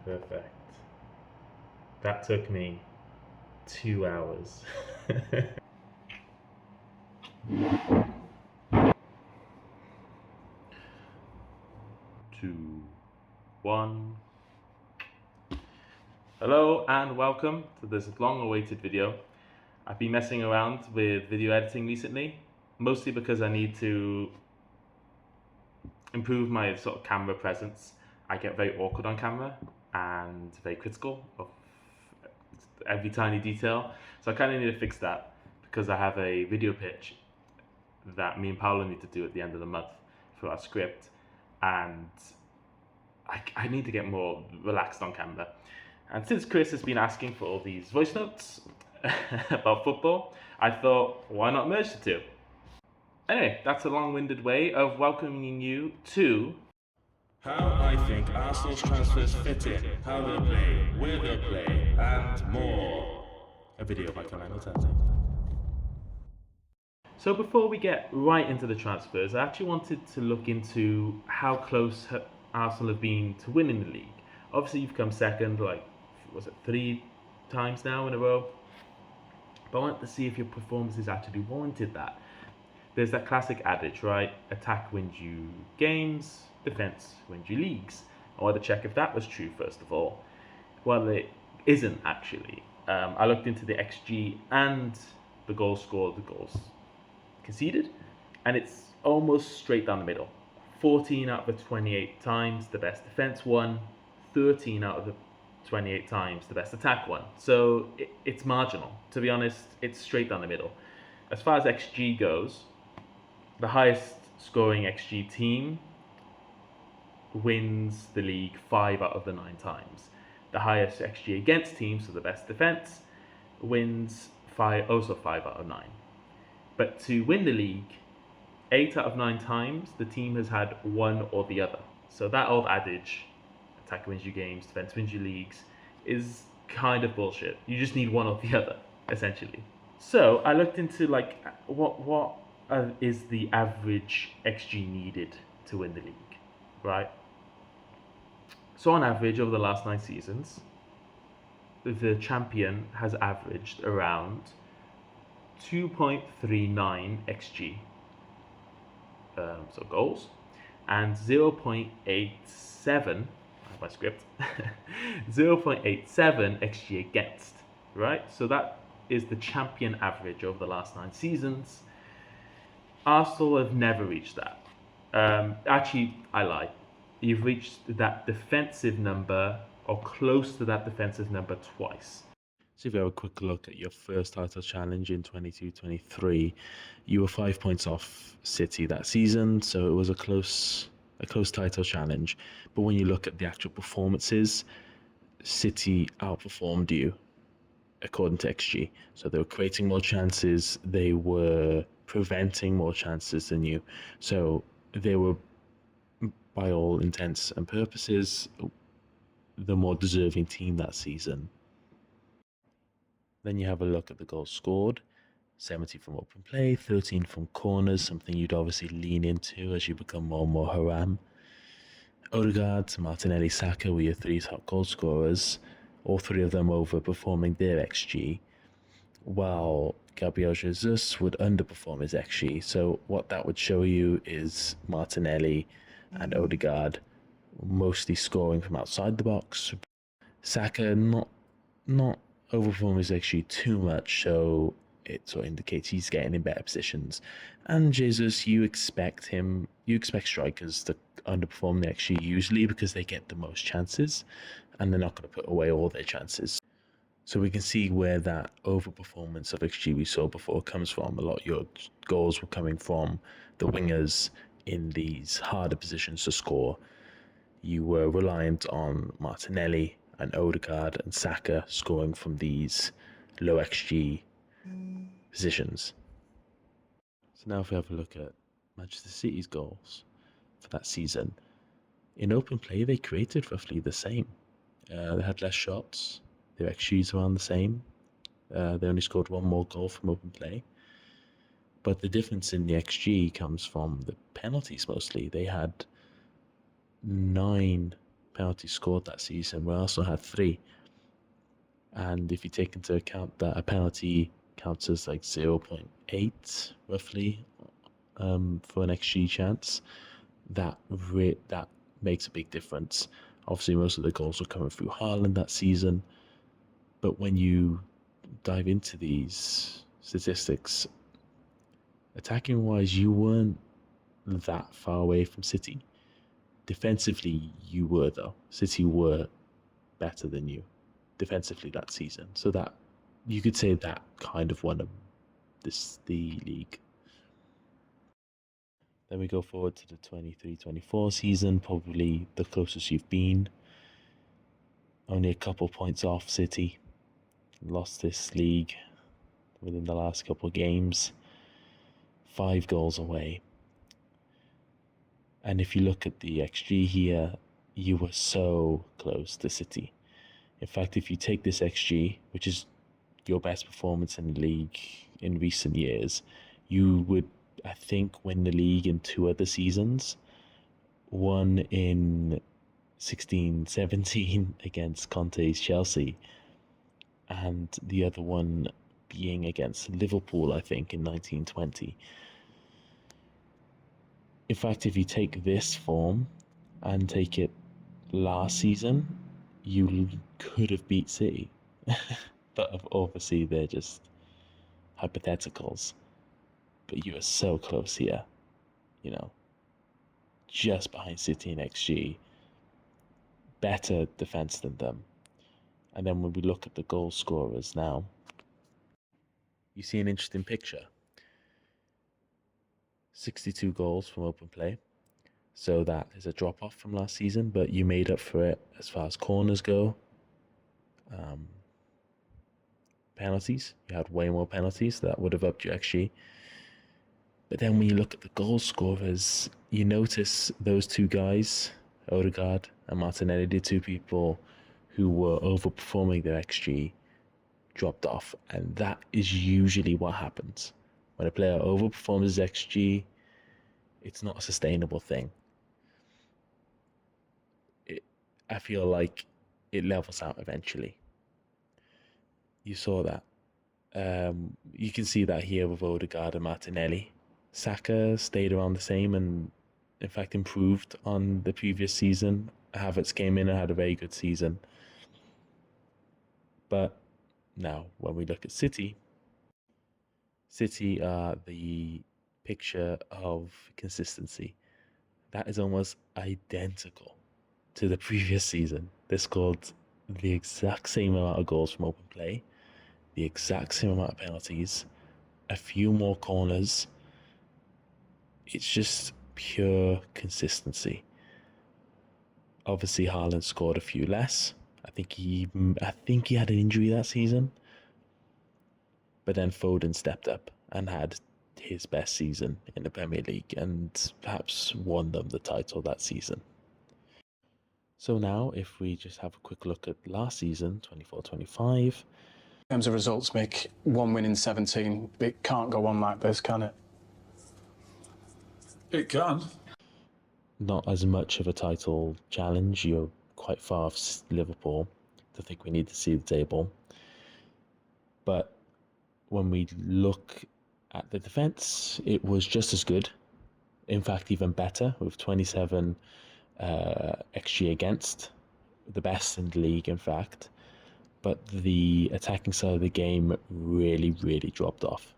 Perfect. That took me 2 hours. 2, 1. Hello and welcome to this long-awaited video. I've been messing around with video editing recently, mostly because I need to improve my sort of camera presence. I get very awkward on camera and very critical of every tiny detail, so I kind of need to fix that because I have a video pitch that me and Paolo need to do at the end of the month for our script, and I need to get more relaxed on camera. And since Chris has been asking for all these voice notes about football, I thought, why not merge the two? Anyway, that's a long-winded way of welcoming you to how I think Arsenal's transfers fit in, how they'll play, where they'll play, and more. A video by Commando Tactic. So before we get right into the transfers, I actually wanted to look into how close Arsenal have been to winning the league. Obviously, you've come second, like, was it 3 times now in a row? But I wanted to see if your performances actually warranted that. There's that classic adage, right? Attack wins you games, defense wins you leagues. I wanted to check if that was true first of all. Well, it isn't actually. I looked into the XG and the goals scored, the goals conceded, and it's almost straight down the middle. 14 out of the 28 times the best defense won, 13 out of the 28 times the best attack won. So it's marginal. To be honest, it's straight down the middle. As far as XG goes, the highest scoring XG team wins the league 5 out of the 9 times. The highest XG against team, so the best defense, wins 5 out of 9. But to win the league, 8 out of 9 times, the team has had one or the other. So that old adage, attack wins you games, defense wins you leagues, is kind of bullshit. You just need one or the other, essentially. So I looked into like what is the average XG needed to win the league, right? So on average, over the last 9 seasons, the champion has averaged around 2.39 XG, so goals, and 0.87, I have my script, 0.87 XG against, right? So that is the champion average over the last 9 seasons. Arsenal have never reached that. Actually, I lie. You've reached that defensive number, or close to that defensive number, twice. So if you have a quick look at your first title challenge in 22-23, you were 5 points off City that season, so it was a close title challenge. But when you look at the actual performances, City outperformed you according to XG. So they were creating more chances, they were preventing more chances than you. So they were, by all intents and purposes, the more deserving team that season. Then you have a look at the goals scored. 70 from open play, 13 from corners, something you'd obviously lean into as you become more and more Haram. Odegaard, Martinelli, Saka were your 3 top goal scorers, all 3 of them overperforming their XG, while Gabriel Jesus would underperform his XG. So what that would show you is Martinelli and Odegaard mostly scoring from outside the box. Saka not overperforming his XG too much, so it sort of indicates he's getting in better positions. And Jesus, you expect strikers to underperform the XG usually because they get the most chances and they're not going to put away all their chances. So we can see where that overperformance of XG we saw before comes from. A lot of your goals were coming from the wingers in these harder positions to score. You were reliant on Martinelli and Odegaard and Saka scoring from these low XG positions. So now if we have a look at Manchester City's goals for that season, in open play they created roughly the same. They had less shots, their XGs around the same. They only scored 1 more goal from open play. But the difference in the XG comes from the penalties mostly. They had 9 penalties scored that season, where Arsenal had 3. And if you take into account that a penalty counts as like 0.8 roughly for an XG chance, that makes a big difference. Obviously, most of the goals were coming through Haaland that season, but when you dive into these statistics, attacking wise, you weren't that far away from City. Defensively, you were, though. City were better than you defensively that season. So that you could say that kind of won the league. Then we go forward to the 23-24 season, probably the closest you've been. Only a couple points off City. Lost this league within the last couple of games. 5 goals away. And if you look at the XG here, you were so close to City. In fact, if you take this XG, which is your best performance in the league in recent years, you would, I think, win the league in 2 other seasons. One in 16-17 against Conte's Chelsea, and the other one being against Liverpool, I think, in 19-20. In fact, if you take this form and take it last season, you could have beat City. But obviously they're just hypotheticals. But you are so close here, just behind City in XG. Better defense than them. And then when we look at the goal scorers now, you see an interesting picture. 62 goals from open play. So that is a drop off from last season, but you made up for it as far as corners go. Penalties, you had way more penalties, so that would have upped your XG. But then when you look at the goal scorers, you notice those 2 guys, Odegaard and Martinelli, the 2 people who were overperforming their XG, dropped off. And that is usually what happens. When a player overperforms his XG, it's not a sustainable thing. I feel like it levels out eventually. You saw that. You can see that here with Odegaard and Martinelli. Saka stayed around the same and, in fact, improved on the previous season. Havertz came in and had a very good season. But now, when we look at City are the picture of consistency. That is almost identical to the previous season. They scored the exact same amount of goals from open play, the exact same amount of penalties, a few more corners. It's just pure consistency. Obviously, Haaland scored a few less. I think he had an injury that season. But then Foden stepped up and had his best season in the Premier League and perhaps won them the title that season. So now, if we just have a quick look at last season, 24-25. In terms of results, Mick, 1 win in 17. It can't go on like this, can it? It can. Not as much of a title challenge. You're quite far off Liverpool. I think we need to see the table. But when we look at the defence, it was just as good. In fact, even better, with 27 XG against, the best in the league, in fact. But the attacking side of the game really, really dropped off.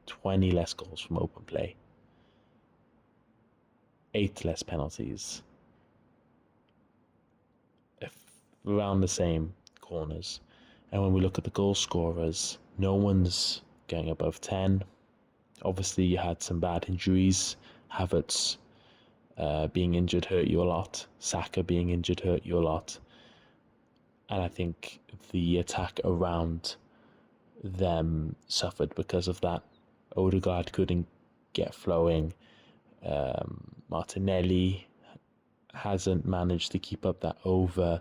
20 less goals from open play. 8 less penalties. Around the same corners. And when we look at the goal scorers, no one's going above 10. Obviously, you had some bad injuries. Havertz being injured hurt you a lot. Saka being injured hurt you a lot. And I think the attack around them suffered because of that. Odegaard couldn't get flowing. Martinelli hasn't managed to keep up that over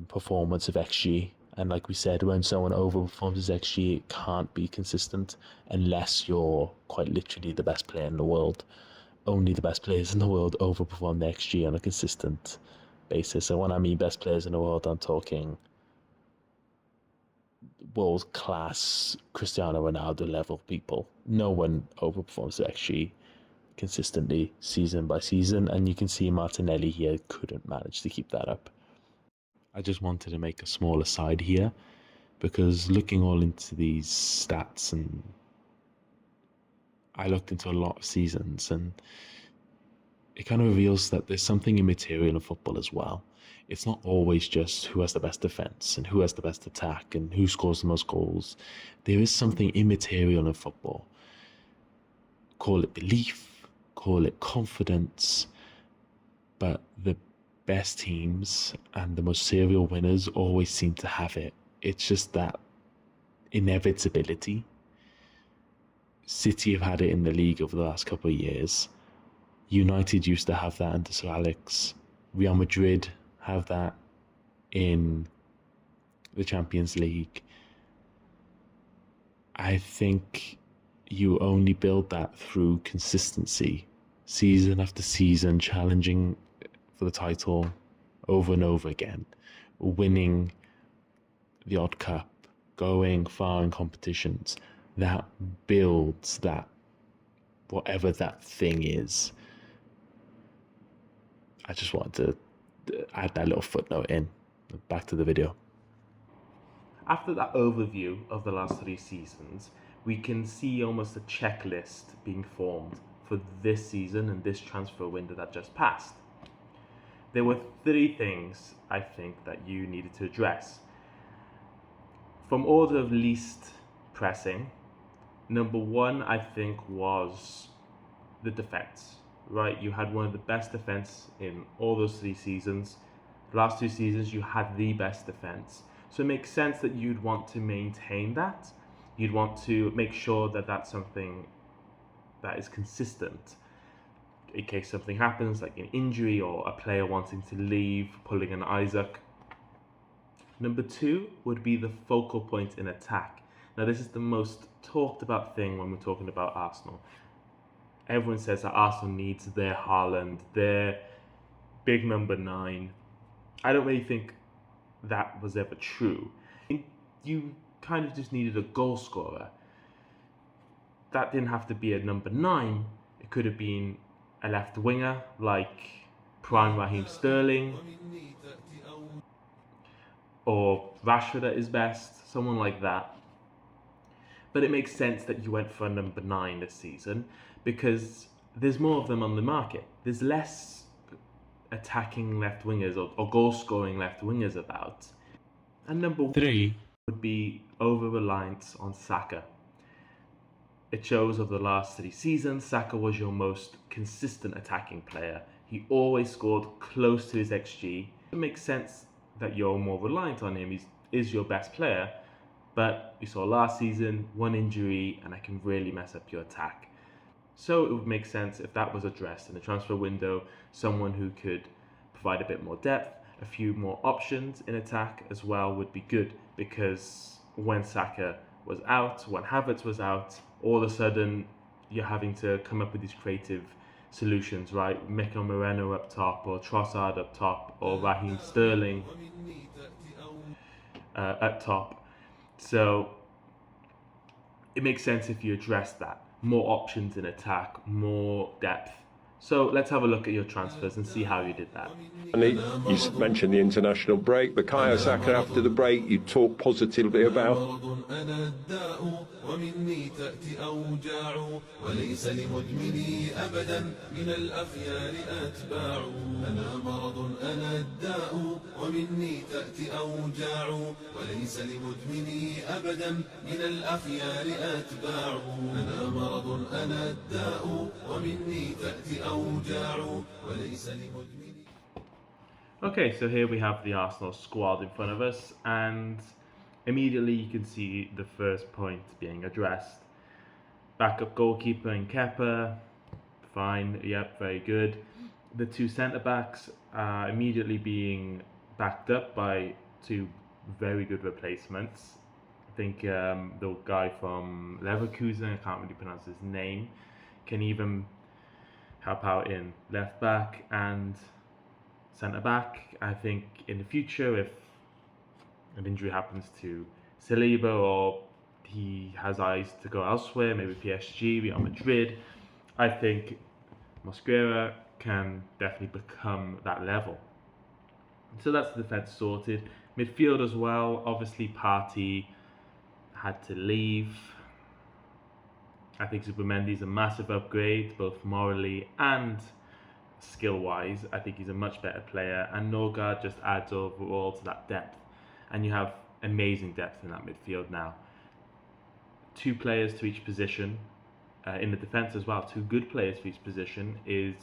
performance of XG. And like we said, when someone overperforms his XG, it can't be consistent unless you're quite literally the best player in the world. only the best players in the world overperform the XG on a consistent basis. And when I mean best players in the world, I'm talking world class Cristiano Ronaldo level people. No one overperforms the XG consistently season by season, and you can see Martinelli here couldn't manage to keep that up. I just wanted to make a small aside here, because looking all into these stats, and I looked into a lot of seasons, and it kind of reveals that there's something immaterial in football as well. It's not always just who has the best defense and who has the best attack and who scores the most goals. There is something immaterial in football. Call it belief, call it confidence, but the best teams and the most serial winners always seem to have it. It's just that inevitability. City have had it in the league over the last couple of years. United used to have that under Sir Alex. Real Madrid have that in the Champions League. I think you only build that through consistency, season after season, challenging for the title over and over again, winning the odd cup, going far in competitions. That builds that, whatever that thing is. I just wanted to add that little footnote in. Back to the video. After that overview of the last 3 seasons, we can see almost a checklist being formed for this season and this transfer window that just passed. There were 3 things I think that you needed to address. From order of least pressing, number 1 I think was the defense. Right, you had one of the best defense in all those 3 seasons. The last 2 seasons you had the best defense. So it makes sense that you'd want to maintain that. You'd want to make sure that that's something that is consistent in case something happens, like an injury or a player wanting to leave, pulling an Isaac. Number 2 would be the focal point in attack. Now this is the most talked about thing when we're talking about Arsenal. Everyone says that Arsenal needs their Haaland, their big number 9. I don't really think that was ever true. You kind of just needed a goal scorer. That didn't have to be a number 9. It could have been a left winger like prime Raheem Sterling, or Rashford at his best, someone like that. But it makes sense that you went for a number 9 this season, because there's more of them on the market. There's less attacking left wingers or goal scoring left wingers about. And number 3 would be over reliance on Saka. It shows over the last 3 seasons, Saka was your most consistent attacking player. He always scored close to his XG. It makes sense that you're more reliant on him. He is your best player, but you saw last season, one injury, and that can really mess up your attack. So it would make sense if that was addressed in the transfer window, someone who could provide a bit more depth, a few more options in attack as well would be good, because when Saka was out, when Havertz was out, all of a sudden you're having to come up with these creative solutions, right? Mikel Moreno up top, or Trossard up top, or Raheem Sterling up top. So it makes sense if you address that. More options in attack, more depth. So let's have a look at your transfers and see how you did that. And you mentioned the international break, but Bukayo Saka after the break, you talk positively about. ومني تأتي أوجاع وليس لمدمني أبدا من الأخيار أتباع أنا مرض أنا الداء ومني تأتي أوجاع وليس لمدمني أبدا من الأخيار أتباع أنا مرض أنا الداء ومني تأتي أوجاع وليس لمدمني. Okay, so here we have the Arsenal squad in front of us, and immediately you can see the first point being addressed. Backup goalkeeper in Kepa, fine, yep, very good. The 2 centre-backs are immediately being backed up by 2 very good replacements. I think the guy from Leverkusen, I can't really pronounce his name, can even help out in left back and centre back. I think in the future, if an injury happens to Saliba or he has eyes to go elsewhere, maybe PSG, Real Madrid, I think Mosquera can definitely become that level. So that's the defence sorted. Midfield as well, obviously Partey had to leave. I think Zubimendi's a massive upgrade, both morally and skill-wise. I think he's a much better player, and Norgard just adds overall to that depth. And you have amazing depth in that midfield now. 2 players to each position. In the defence as well, 2 good players for each position is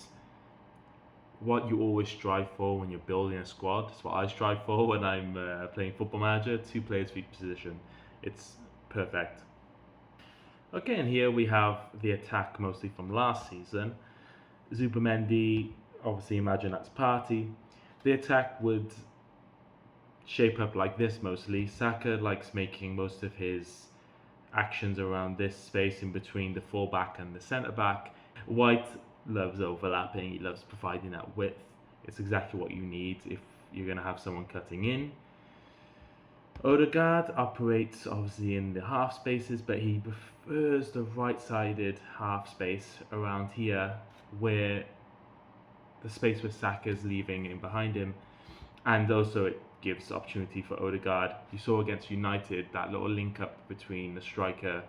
what you always strive for when you're building a squad. It's what I strive for when I'm playing Football Manager. 2 players for each position. It's perfect. Okay, and here we have the attack mostly from last season. Zubimendi, obviously imagine that's Partey. The attack would shape up like this mostly. Saka likes making most of his actions around this space in between the fullback and the centre back. White loves overlapping, he loves providing that width. It's exactly what you need if you're going to have someone cutting in. Odegaard operates obviously in the half spaces, but he prefers the right-sided half space around here, where the space where Saka is leaving in behind him, and also it gives opportunity for Odegaard. You saw against United that little link up between the striker.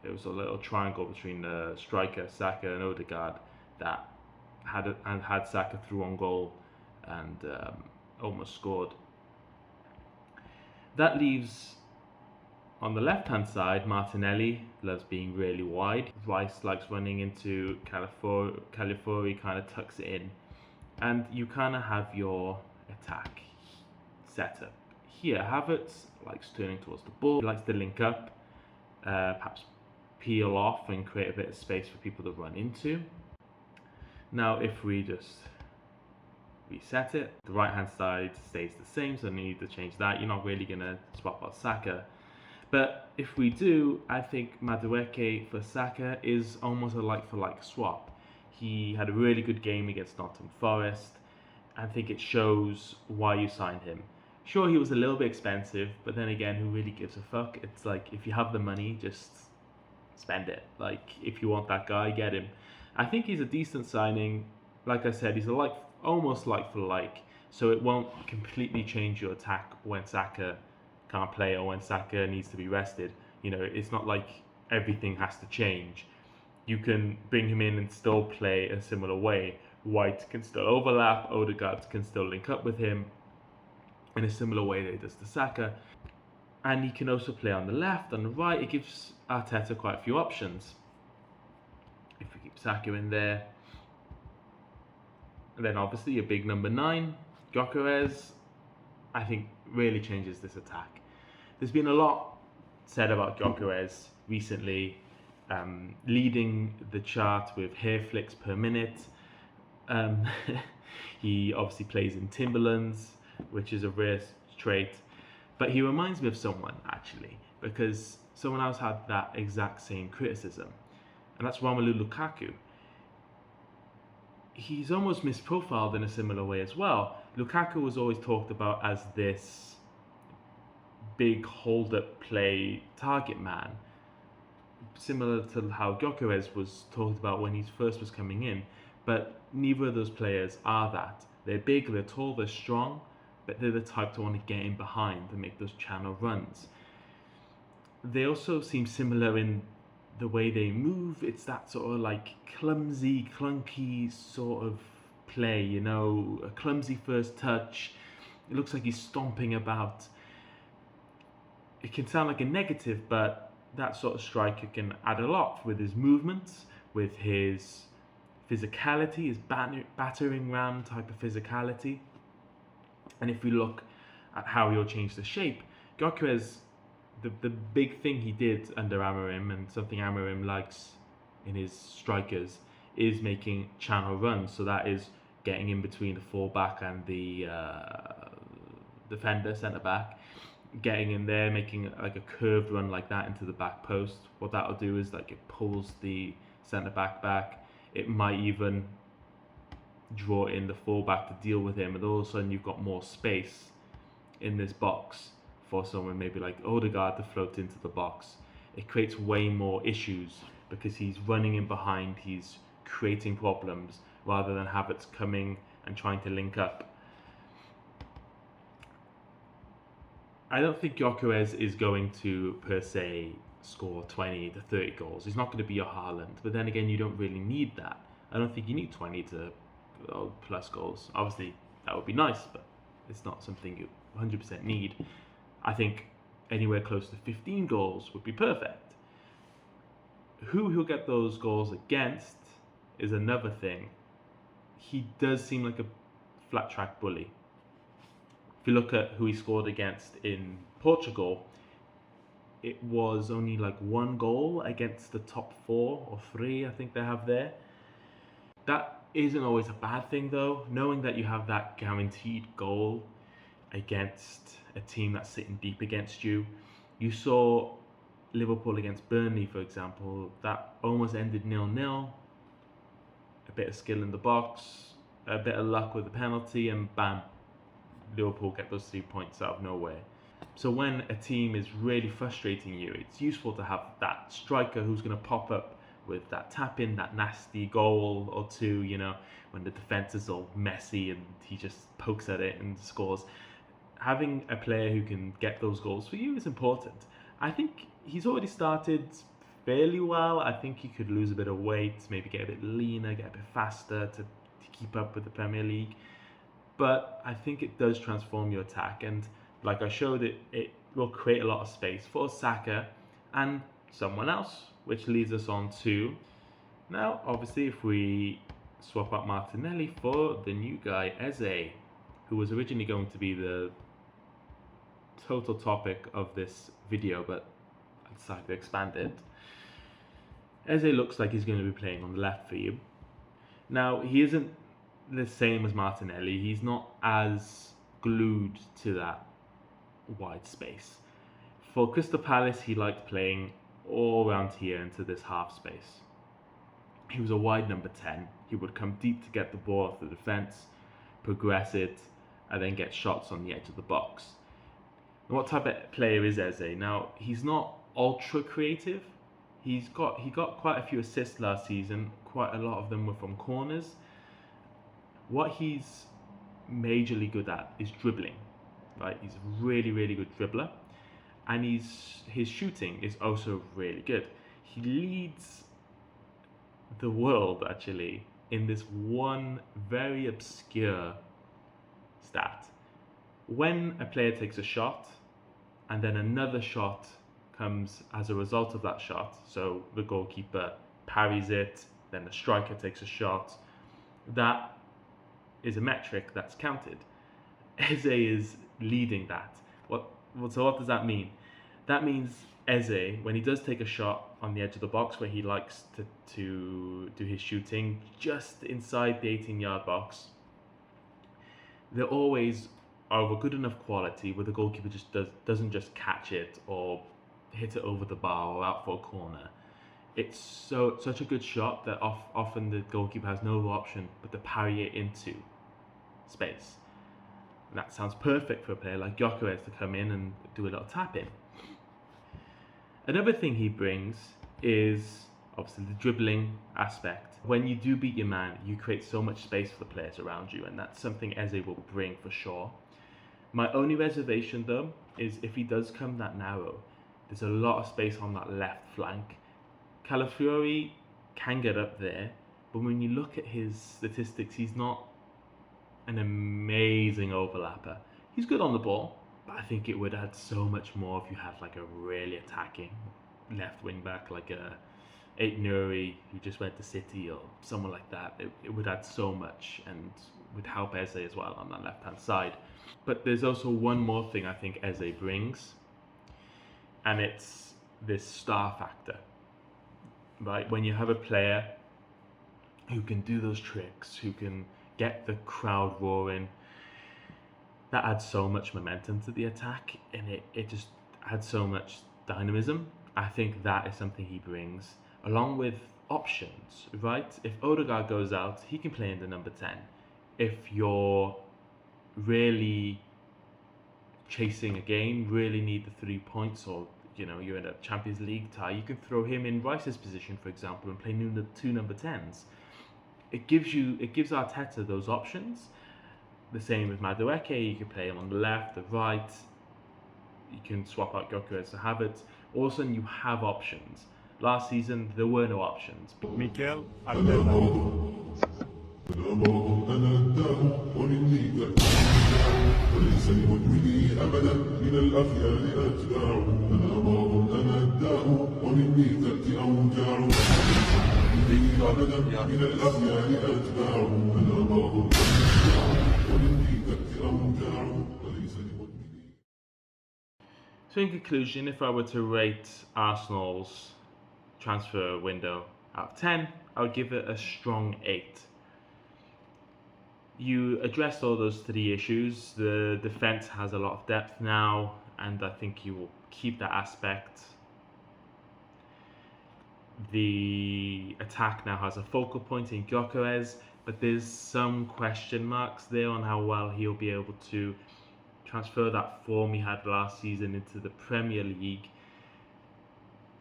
It was a little triangle between the striker, Saka, and Odegaard that had Saka through on goal and almost scored. That leaves on the left-hand side, Martinelli loves being really wide. Rice likes running into Calafiori kind of tucks it in. And you kind of have your attack set up. Here, Havertz likes turning towards the ball. He likes to link up, perhaps peel off and create a bit of space for people to run into. Now, if we just reset it, the right-hand side stays the same, so no need to change that. You're not really going to swap out Saka. But if we do, I think Madueke for Saka is almost a like-for-like swap. He had a really good game against Nottingham Forest. I think it shows why you signed him. Sure, he was a little bit expensive, but then again, who really gives a fuck? It's like, if you have the money, just spend it. Like, if you want that guy, get him. I think he's a decent signing. Like I said, he's a almost like-for-like, so it won't completely change your attack when Saka can't play or when Saka needs to be rested. You know, it's not like everything has to change. You can bring him in and still play a similar way. White can still overlap, Odegaard can still link up with him in a similar way that he does to Saka. And he can also play on the left, on the right. It gives Arteta quite a few options. If we keep Saka in there. And then obviously a big number 9, Gyökeres, I think really changes this attack. There's been a lot said about Gyökeres recently, leading the chart with hair flicks per minute. He obviously plays in Timberlands, which is a rare trait, but he reminds me of someone actually, because someone else had that exact same criticism, and that's Romelu Lukaku. He's almost misprofiled in a similar way as well. Lukaku was always talked about as this big hold-up play target man, similar to how Gyökeres was talked about when he first was coming in, but neither of those players are that. They're big, they're tall, they're strong, but they're the type to want to get in behind and make those channel runs. They also seem similar in the way they move. It's that sort of like clumsy, clunky sort of play, you know, a clumsy first touch. It looks like he's stomping about. It can sound like a negative, but that sort of striker can add a lot with his movements, with his physicality, his battering ram type of physicality. And if we look at how he'll change the shape, Gyökeres, the big thing he did under Amorim, and something Amorim likes in his strikers, is making channel runs. So that is getting in between the fullback and the defender, centre back, getting in there, making like a curved run like that into the back post. What that'll do is like it pulls the centre back back. It might even draw in the fullback to deal with him, and all of a sudden you've got more space in this box for someone maybe like Odegaard to float into the box. It creates way more issues because he's running in behind, he's creating problems rather than Havertz coming and trying to link up. I don't think Gyökeres is going to, per se, score 20 to 30 goals. He's not going to be your Haaland, but then again, you don't really need that. I don't think you need 20 to plus goals. Obviously, that would be nice, but it's not something you 100% need. I think anywhere close to 15 goals would be perfect. Who he'll get those goals against is another thing. He does seem like a flat track bully. If you look at who he scored against in Portugal, it was only like 1 goal against the top 4 or 3 I think they have there. That isn't always a bad thing though, knowing that you have that guaranteed goal against a team that's sitting deep against you. You saw Liverpool against Burnley, for example, that almost ended 0-0. A bit of skill in the box, a bit of luck with the penalty, and bam, Liverpool get those 3 points out of nowhere. So when a team is really frustrating you, it's useful to have that striker who's going to pop up with that tap in, that nasty goal or two, you know, when the defense is all messy and he just pokes at it and scores. Having a player who can get those goals for you is important. I think he's already started fairly well. I think he could lose a bit of weight, maybe get a bit leaner, get a bit faster to keep up with the Premier League. But I think it does transform your attack, and like I showed, it will create a lot of space for Saka and someone else, which leads us on to, now obviously if we swap out Martinelli for the new guy, Eze, who was originally going to be the total topic of this video, but I decided to expand it. Eze looks like he's going to be playing on the left for you. Now, he isn't the same as Martinelli. He's not as glued to that wide space. For Crystal Palace, he liked playing all around here into this half space. He was a wide number 10. He would come deep to get the ball off the defense, progress it, and then get shots on the edge of the box. And what type of player is Eze? Now, he's not ultra creative. He got quite a few assists last season. Quite a lot of them were from corners. What he's majorly good at is dribbling, right? He's a really, really good dribbler, and his shooting is also really good. He leads the world actually in this one very obscure stat. When a player takes a shot and then another shot comes as a result of that shot, so the goalkeeper parries it, then the striker takes a shot, that is a metric that's counted. Eze is leading that. So what does that mean? That means Eze, when he does take a shot on the edge of the box where he likes to do his shooting just inside the 18-yard box, they're always of a good enough quality where the goalkeeper just doesn't just catch it or hit it over the bar or out for a corner. It's such a good shot that often the goalkeeper has no option but to parry it into space. And that sounds perfect for a player like Gyökeres to come in and do a little tap in. Another thing he brings is obviously the dribbling aspect. When you do beat your man, you create so much space for the players around you, and that's something Eze will bring for sure. My only reservation though is if he does come that narrow, there's a lot of space on that left flank. Calafiori can get up there, but when you look at his statistics, he's not an amazing overlapper. He's good on the ball, but I think it would add so much more if you had like a really attacking left wing back, like a Aït-Nouri who just went to City or someone like that. It would add so much and would help Eze as well on that left hand side. But there's also one more thing I think Eze brings, and it's this star factor, right? When you have a player who can do those tricks, who can get the crowd roaring, that adds so much momentum to the attack, and it just adds so much dynamism. I think that is something he brings, along with options, right? If Odegaard goes out, he can play in the number 10. if you're really chasing a game, really need the 3 points, or you're in a Champions League tie, you can throw him in Rice's position, for example, and play two number 10s. It gives Arteta those options. The same with Madueke. You can play him on the left, the right. You can swap out Gyökeres to Havertz. All of a sudden, you have options. Last season, there were no options. Mikel Arteta. وليس لمدمني أبدا من الأخيار أتباع أنا ماض أنا الداء ومني تأتي أوجاع لي أبدا من الأخيار أتباع أنا ماض ومني تأتي أوجاع وليس لمدمني. So in conclusion, if I were to rate Arsenal's transfer window out of 10, I would give it a strong 8. You addressed all those 3 issues. The defense has a lot of depth now, and I think you will keep that aspect. The attack now has a focal point in Gyökeres, but there's some question marks there on how well he'll be able to transfer that form he had last season into the Premier League.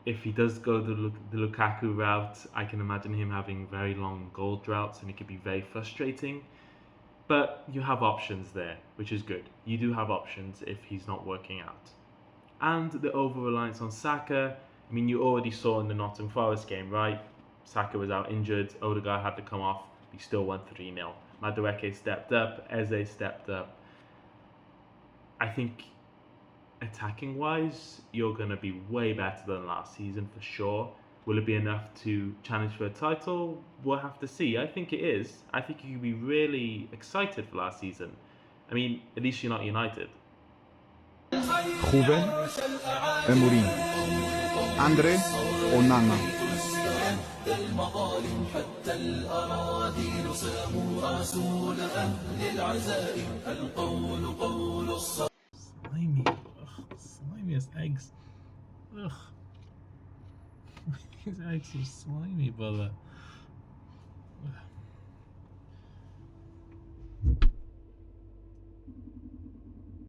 If he does go the Lukaku route, I can imagine him having very long goal droughts, and it could be very frustrating. But you have options there, which is good. You do have options if he's not working out. And the over-reliance on Saka, I mean, you already saw in the Nottingham Forest game, right? Saka was out injured, Odegaard had to come off, he still won 3-0. Madueke stepped up, Eze stepped up. I think attacking-wise, you're going to be way better than last season for sure. Will it be enough to challenge for a title? We'll have to see. I think it is. I think you could be really excited for last season. I mean, at least you're not United. Ruben Amorim. Andre Onana. Slimy. Ugh, slimy as eggs. Ugh. His eggs are slimy, brother.